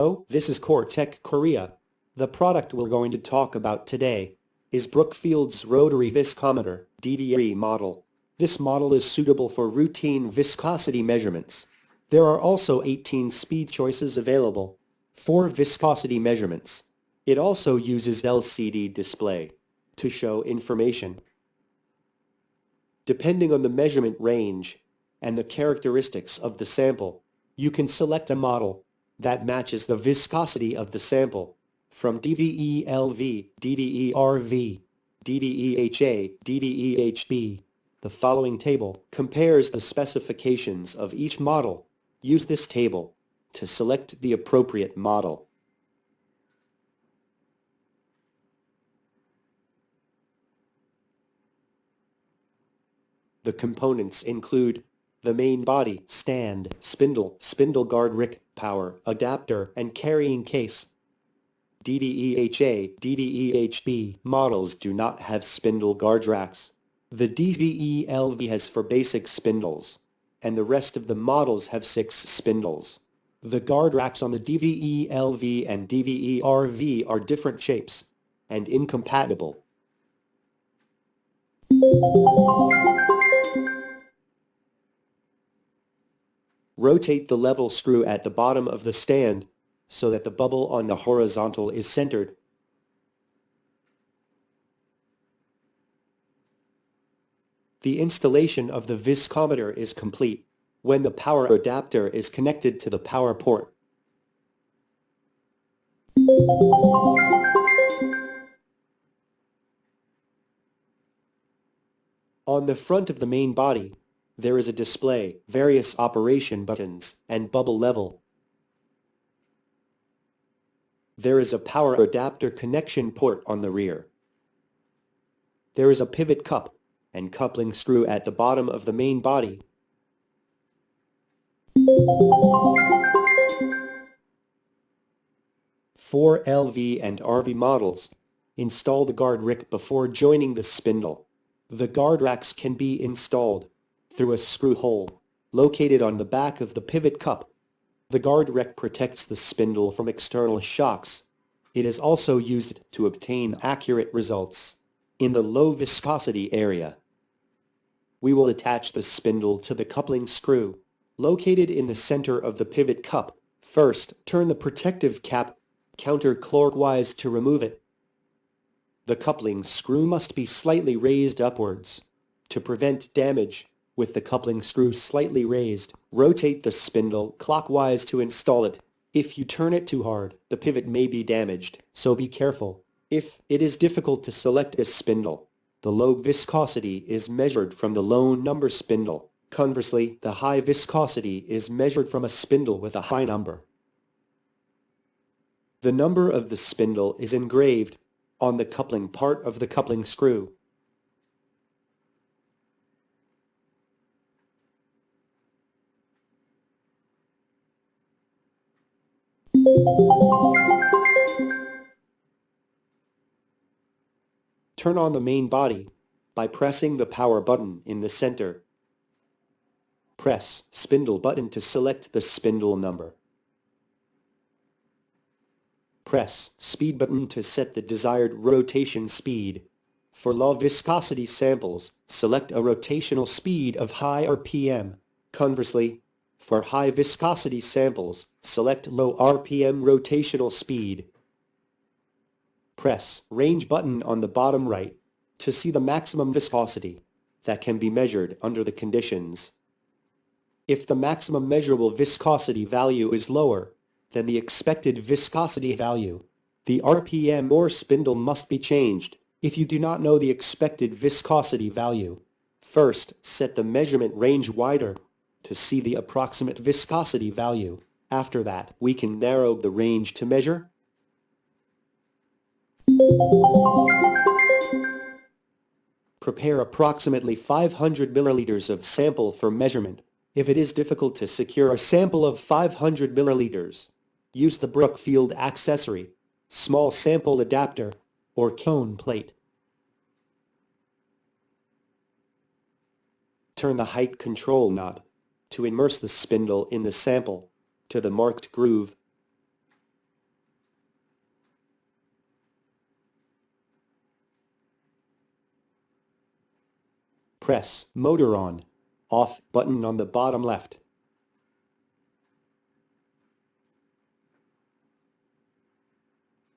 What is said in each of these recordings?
Hello, this is Tech Korea. The product we're going to talk about today is Brookfield's rotary viscometer DV E model. This model is suitable for routine viscosity measurements. There are also 18 speed choices available for viscosity measurements. It also uses LCD display to show information. Depending on the measurement range and the characteristics of the sample, you can select a model that matches the viscosity of the sample from DVE LV, DVE RV, DVE HA, DVE HB. The following table compares the specifications of each model. Use this table to select the appropriate model. The components include the main body, stand, spindle guard rick, power, adapter, and carrying case. DVE-HA, DVE-HB models do not have spindle guard racks. The DVE-LV has 4 basic spindles, and the rest of the models have 6 spindles. The guard racks on the DVE-LV and DVE-RV are different shapes and incompatible. Rotate the level screw at the bottom of the stand so that the bubble on the horizontal is centered. The installation of the viscometer is complete when the power adapter is connected to the power port. On the front of the main body, there is a display, various operation buttons, and bubble level. There is a power adapter connection port on the rear. There is a pivot cup and coupling screw at the bottom of the main body. For LV and RV models, install the guard rack before joining the spindle. The guard racks can be installed through a screw hole located on the back of the pivot cup. The guard rack protects the spindle from external shocks. It is also used to obtain accurate results in the low viscosity area. We will attach the spindle to the coupling screw located in the center of the pivot cup. First, turn the protective cap counterclockwise to remove it. The coupling screw must be slightly raised upwards to prevent damage. With the coupling screw slightly raised, rotate the spindle clockwise to install it. If you turn it too hard, the pivot may be damaged, so be careful. If it is difficult to select a spindle, the low viscosity is measured from the low number spindle. Conversely, the high viscosity is measured from a spindle with a high number. The number of the spindle is engraved on the coupling part of the coupling screw. Turn on the main body by pressing the power button in the center. Press spindle button to select the spindle number. Press speed button to set the desired rotation speed. For low viscosity samples, select a rotational speed of high RPM. Conversely, for high viscosity samples, select low RPM rotational speed. Press range button on the bottom right to see the maximum viscosity that can be measured under the conditions. If the maximum measurable viscosity value is lower than the expected viscosity value, the RPM or spindle must be changed. If you do not know the expected viscosity value, first set the measurement range wider to see the approximate viscosity value. After that, we can narrow the range to measure. Prepare approximately 500 milliliters of sample for measurement. If it is difficult to secure a sample of 500 milliliters, use the Brookfield accessory, small sample adapter, or cone plate. Turn the height control knob to immerse the spindle in the sample to the marked groove. Press motor on, off button on the bottom left.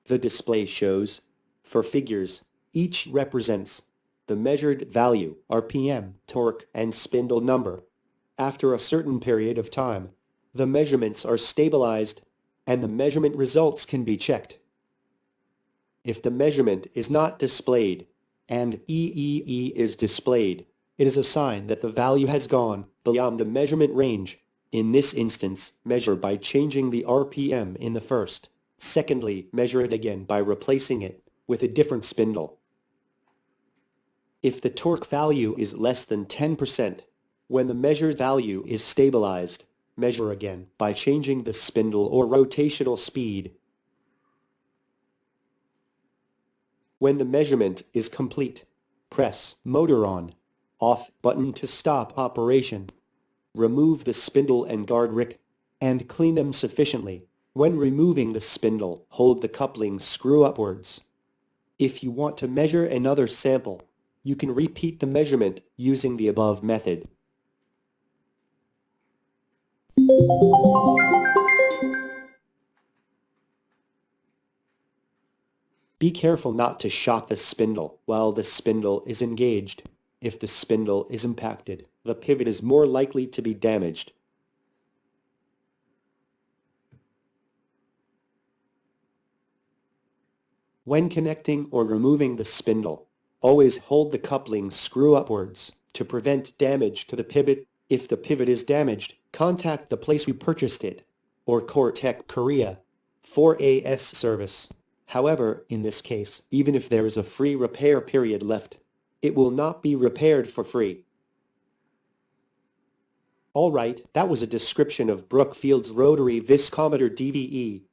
The display shows, for figures, each represents the measured value, RPM, torque, and spindle number. After a certain period of time, the measurements are stabilized, and the measurement results can be checked. If the measurement is not displayed, and EEE is displayed, it is a sign that the value has gone beyond the measurement range. In this instance, measure by changing the RPM in the first. Secondly, measure it again by replacing it with a different spindle. If the torque value is less than 10%, when the measured value is stabilized, measure again by changing the spindle or rotational speed. When the measurement is complete, press motor on, off button to stop operation. Remove the spindle and guard rick, and clean them sufficiently. When removing the spindle, hold the coupling screw upwards. If you want to measure another sample, you can repeat the measurement using the above method. Be careful not to shock the spindle while the spindle is engaged. If the spindle is impacted, the pivot is more likely to be damaged. When connecting or removing the spindle, always hold the coupling screw upwards to prevent damage to the pivot. If the pivot is damaged, contact the place you purchased it, or Cortec Korea, for AS service. However, in this case, even if there is a free repair period left, it will not be repaired for free. Alright, that was a description of Brookfield's rotary viscometer DVE.